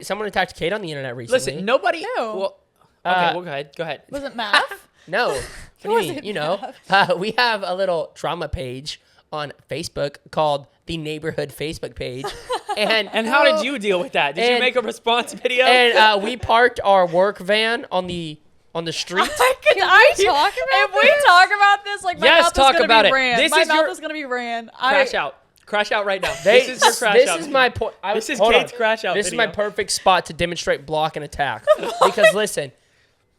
Someone attacked Kate on the internet recently. Listen, nobody. Ew. Well, okay, well, go ahead. Go ahead. Was it math? No. What do you mean? You know, we have a little drama page on Facebook called the Neighborhood Facebook page. And how did you deal with that? Did you make a response video? And we parked our work van on the street. Can I talk about If we talk about this, like, my Yes, mouth talk is about gonna it. be ran. This My is mouth your- is gonna be ran. Crash out. Crash out right now. This is your crash This out. is my point. This is hold Kate's on. crash out This video. is my perfect spot to demonstrate block and attack. Because listen,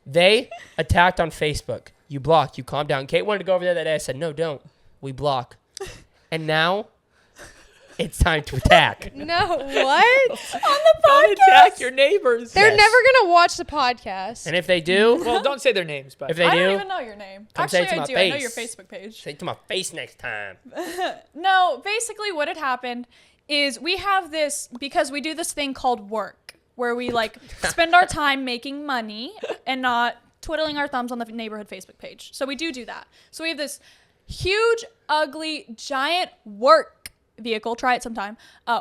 they attacked on Facebook. You block. You calm down. Kate wanted to go over there that day. I said, no, don't. We block. And now it's time to attack. No, what? On the Don't podcast. attack your neighbors. They're Yes. never gonna watch the podcast. And if they do, Well, don't say their names, but if they I do, don't even know your name. Come say Actually, it to I my do. I know your face. Facebook page. say it to my face next time. No, basically what had happened is we have this, because we do this thing called work, where we like spend our time making money and not twiddling our thumbs on the neighborhood Facebook page. So we do that. So we have this huge, ugly, giant work vehicle. Try it sometime.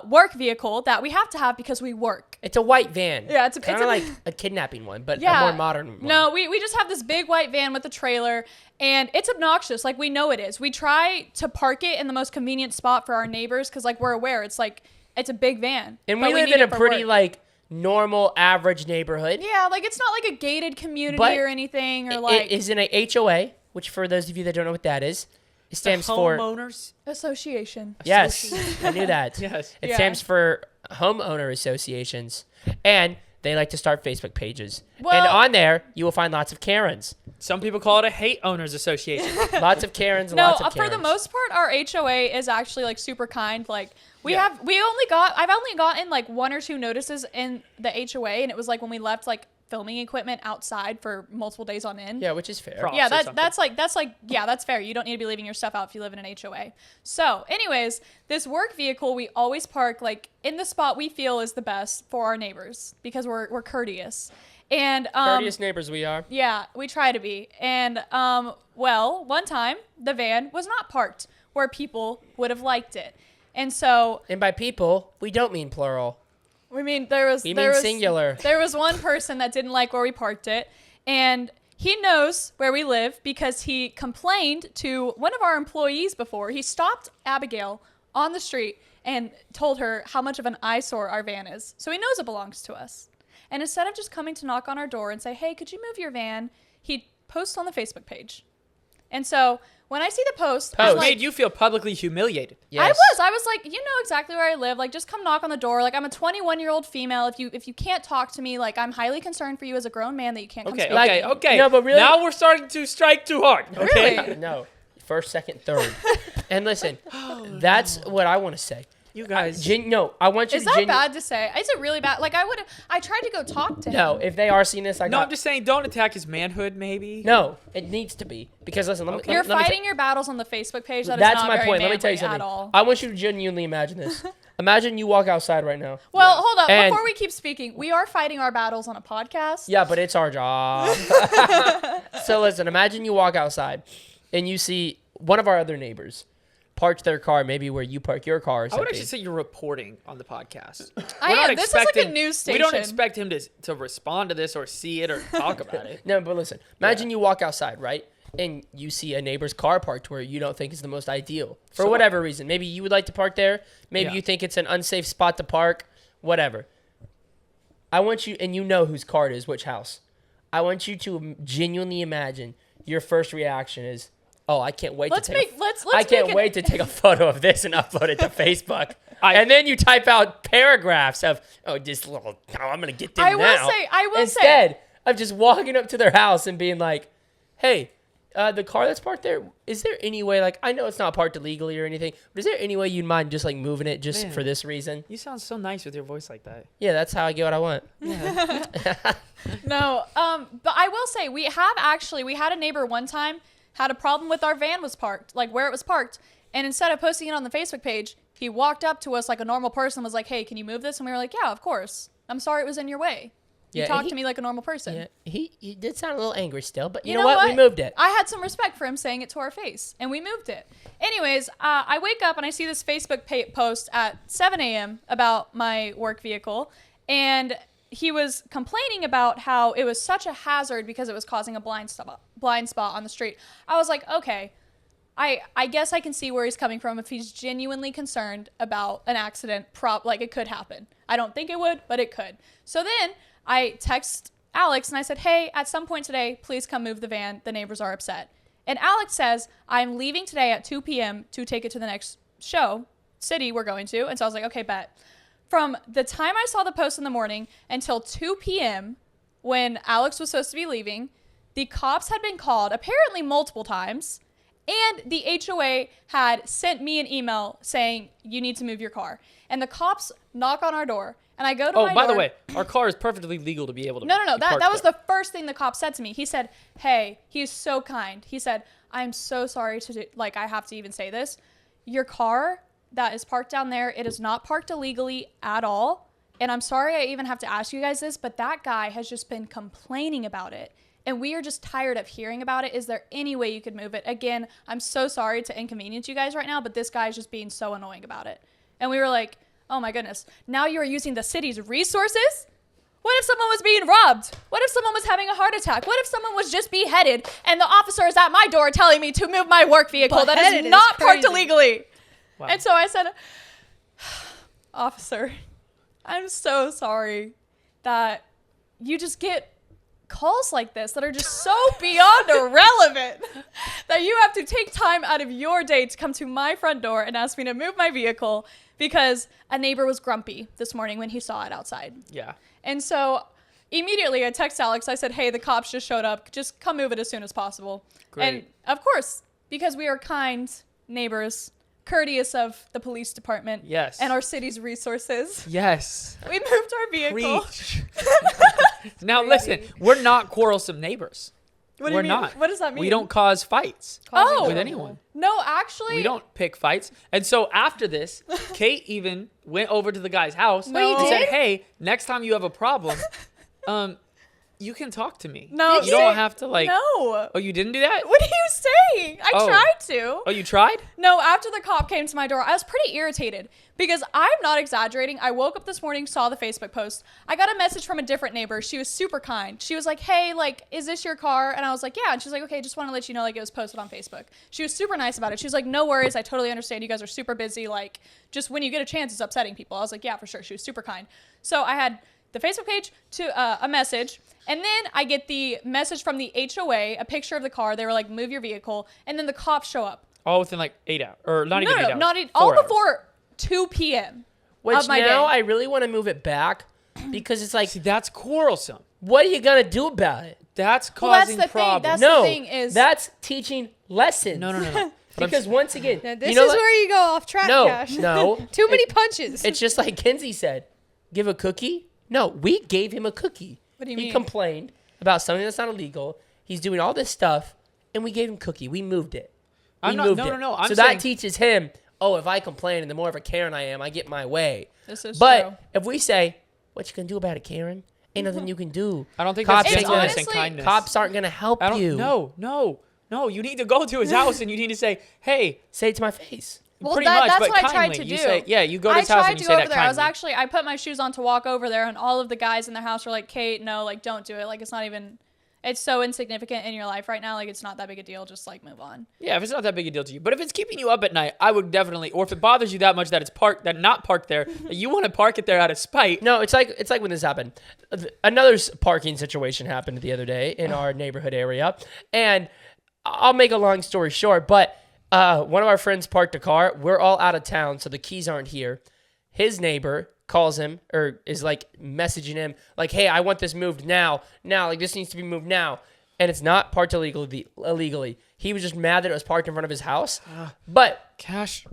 Work vehicle that we have to have because we work. It's a white van. Yeah, it's kind of like a kidnapping one, but Yeah. a more modern one. No, we just have this big white van with a trailer, and it's obnoxious. Like, we know it is. We try to park it in the most convenient spot for our neighbors because, like, we're aware it's like it's a big van. And but we live need in a it for pretty work. like normal, average neighborhood. Yeah, like it's not like a gated community But or anything, or It like is in a HOA, which for those of you that don't know what that is, it stands for homeowners. association. yes, I knew that. Yes. It Yeah. stands for homeowner associations, and they like to start Facebook pages. And Well- on there, you will find lots of Karens, Some people call it a hate owners association. lots of Karens, No, lots of Karens. for the most part, our HOA is actually like super kind. Like Yeah. I've only gotten like 1 or 2 notices in the HOA, and it was like when we left like filming equipment outside for multiple days on end. Yeah, which is fair. Props Yeah, or that's something. like yeah, that's fair. You don't need to be leaving your stuff out if you live in an HOA. So, anyways, this work vehicle we always park like in the spot we feel is the best for our neighbors because we're courteous. And Courteous neighbors we are. yeah, we try to be. And well, one time the van was not parked where people would have liked it. And so And by people, we don't mean plural. we mean there was We there mean was singular. There was one person that didn't like where we parked it, and he knows where we live because he complained to one of our employees before. He stopped Abigail on the street and told her how much of an eyesore our van is. So he knows it belongs to us. And instead of just coming to knock on our door and say, "Hey, could you move your van?" he posts on the Facebook page. And so when I see the post, I'm Post. It like, made you feel publicly humiliated. Yes. I was like, you know exactly where I live. Like, just come knock on the door. Like, I'm a 21-year-old female. If you can't talk to me, like, I'm highly concerned for you as a grown man that you can't come Okay, speak Like- to me. okay. No, but really- Now we're starting to strike too hard. Okay. Really? No. First, second, third. And listen, that's what I want to say. You guys. No, I want you Is to that bad to say? Is it really bad? Like, I tried to go talk to him. No, if they are seeing this, No, I'm just saying, don't attack his manhood, maybe. No, it needs to be. Because listen, let me, You're let me fighting your battles on the Facebook page. That is That's not my very point. Let me tell you manly something. at all. I want you to genuinely imagine this. Imagine you walk outside right now. Well, hold up. And- Before we keep speaking, we are fighting our battles on a podcast. Yeah, but it's our job. So listen, imagine you walk outside and you see one of our other neighbors parked their car maybe where you park your car or I something. would actually say you're reporting on the podcast. I We're not am. This is like a expecting- news We don't station. expect him to respond to this or see it or talk about it. No, but listen. Imagine you walk outside, right? And you see a neighbor's car parked where you don't think is the most ideal. For Sure. whatever reason. Maybe you would like to park there. Maybe Yeah. you think it's an unsafe spot to park. Whatever. I want you, and you know whose car it is, which house. I want you to genuinely imagine your first reaction is, oh, I can't wait Let's to take make let's I can't make wait to take a photo of this and upload it to Facebook. I- And then you type out paragraphs of, oh, this little, oh, I'm going to get them I now. will say Instead of just walking up to their house and being like, hey, the car that's parked there, is there any way, like, I know it's not parked illegally or anything, but is there any way you'd mind just, like, moving it just Man. for this reason? You sound so nice with your voice like that. Yeah, that's how I get what I want. No, but I will say we had a neighbor one time had a problem with our van was parked, like where it was parked, and instead of posting it on the Facebook page, he walked up to us like a normal person, was like, "Hey, can you move this?" And we were like, "Yeah, of course. I'm sorry it was in your way." You Yeah, talked to me like a normal person. Yeah, he did sound a little angry still, but you, You know what? We moved it. I had some respect for him saying it to our face, and we moved it. Anyways, I wake up and I see this Facebook post at 7 a.m. about my work vehicle, and he was complaining about how it was such a hazard because it was causing a blind spot on the street. I was like, okay, I guess I can see where he's coming from if he's genuinely concerned about an accident. Like it could happen. I don't think it would, but it could. So then I text Alex and I said, hey, at some point today, please come move the van. The neighbors are upset. And Alex says, I'm leaving today at 2 p.m. to take it to the next city we're going to. And so I was like, okay, bet. From the time I saw the post in the morning until 2 p.m. when Alex was supposed to be leaving, the cops had been called apparently multiple times. And the HOA had sent me an email saying, you need to move your car. And the cops knock on our door. And I go to my door. Oh, by the way, our car is perfectly legal to be able to No. be parked That was there. the first thing the cop said to me. He said, hey, he's so kind. He said, I'm so sorry to I have to even say this. Your car that is parked down there, it is not parked illegally at all. And I'm sorry I even have to ask you guys this, but that guy has just been complaining about it. And we are just tired of hearing about it. Is there any way you could move it? Again, I'm so sorry to inconvenience you guys right now, but this guy's just being so annoying about it. And we were like, oh my goodness, now you are using the city's resources? What if someone was being robbed? What if someone was having a heart attack? What if someone was just beheaded and the officer is at my door telling me to move my work vehicle that Beheaded is is not parked crazy. illegally? Wow. And so I said, officer, I'm so sorry that you just get calls like this that are just so beyond irrelevant that you have to take time out of your day to come to my front door and ask me to move my vehicle because a neighbor was grumpy this morning when he saw it outside. Yeah. And so immediately I text Alex. I said, hey, the cops just showed up. Just come move it as soon as possible. Great. And of course, because we are kind neighbors, courteous of the police department Yes. and our city's resources, Yes. we moved our vehicle. Preach. Now listen, we're not quarrelsome neighbors. What do We're you mean? not. What does that mean? We don't cause fights Oh. with anyone. No, actually. We don't pick fights. And so after this, Kate even went over to the guy's house No. and You said, did? hey, next time you have a problem, you can talk to me. No. You don't have to No. Oh, you didn't do that? What are you saying? I Oh. tried to. Oh, you tried? No, after the cop came to my door, I was pretty irritated because I'm not exaggerating. I woke up this morning, saw the Facebook post. I got a message from a different neighbor. She was super kind. She was like, hey, is this your car? And I was like, yeah. And she's like, okay, just want to let you know, it was posted on Facebook. She was super nice about it. She was like, no worries. I totally understand. You guys are super busy. Just when you get a chance, it's upsetting people. I was like, yeah, for sure. She was super kind. So I had the Facebook page to a message. And then I get the message from the HOA, a picture of the car. They were like, move your vehicle. And then the cops show up. All within 8 hours. Or not even 8 hours. All 4 hours. before 2 p.m. Which of my now day. I really want to move it back because it's like, See, that's quarrelsome. what are you going to do about it? That's Well, that's causing the thing. problems. That's No, the thing is- that's teaching lessons. No. But I'm Because once again, Now, this you know is what? where you go off track, No, Cash. no. Too many punches. It's just like Kinsey said, give a cookie. No, we gave him a cookie. What do you He mean? complained about something that's not illegal. He's doing all this stuff, and we gave him cookie. We moved it. We I'm not- moved no, it. no, no, I'm so saying- that teaches him, if I complain and the more of a Karen I am, I get my way. This is But true. if we say, what you gonna do about it, Karen? Ain't nothing you can do. I don't think Cops that's ain't gonna- gentleness and honestly- kindness. Cops aren't going to help I don't, you. No. You need to go to his house and you need to say, hey, Say it to my face. Well, pretty much, that's but what I tried kindly. to do. You say, yeah, you go to his I house tried and to you go say over that there. kindly. I put my shoes on to walk over there, and all of the guys in their house were like, Kate, no, don't do it. It's not even, it's so insignificant in your life right now. It's not that big a deal. Just move on. Yeah, if it's not that big a deal to you. But if it's keeping you up at night, I would definitely, or if it bothers you that much that it's not parked there, that you want to park it there out of spite. No, it's like when this happened. Another parking situation happened the other day in our neighborhood area, and I'll make a long story short. But one of our friends parked a car. We're all out of town, so the keys aren't here. His neighbor calls him or is messaging him hey, I want this moved now. This needs to be moved now, and it's not parked illegally. He was just mad that it was parked in front of his house, but. Cash.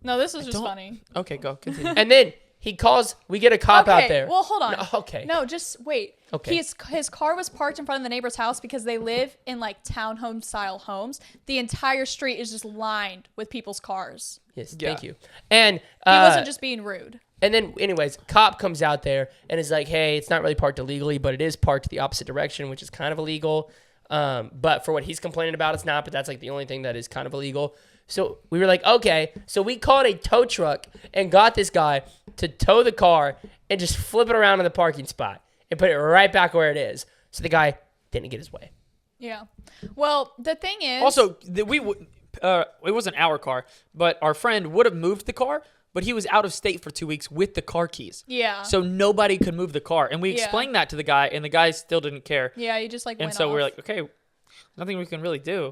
No, this is just don't- funny. Okay, go. Continue. And then he calls. We get a cop Okay, out there. well, hold on. No, okay. No, just wait. Okay. His car was parked in front of the neighbor's house because they live in townhome style homes. The entire street is just lined with people's cars. Yes, Yeah. thank you. And He wasn't just being rude. And then, anyways, cop comes out there and is like, "Hey, it's not really parked illegally, but it is parked the opposite direction, which is kind of illegal. But for what he's complaining about, it's not. But that's the only thing that is kind of illegal." So we were like, "Okay." So we called a tow truck and got this guy to tow the car and just flip it around in the parking spot. and put it right back where it is. So the guy didn't get his way. Yeah. Well, the thing is. Also, it wasn't our car, but our friend would have moved the car, but he was out of state for 2 weeks with the car keys. Yeah. So nobody could move the car. And we Yeah. explained that to the guy, and the guy still didn't care. Yeah, you just like And went so off. we're like, okay, nothing we can really do.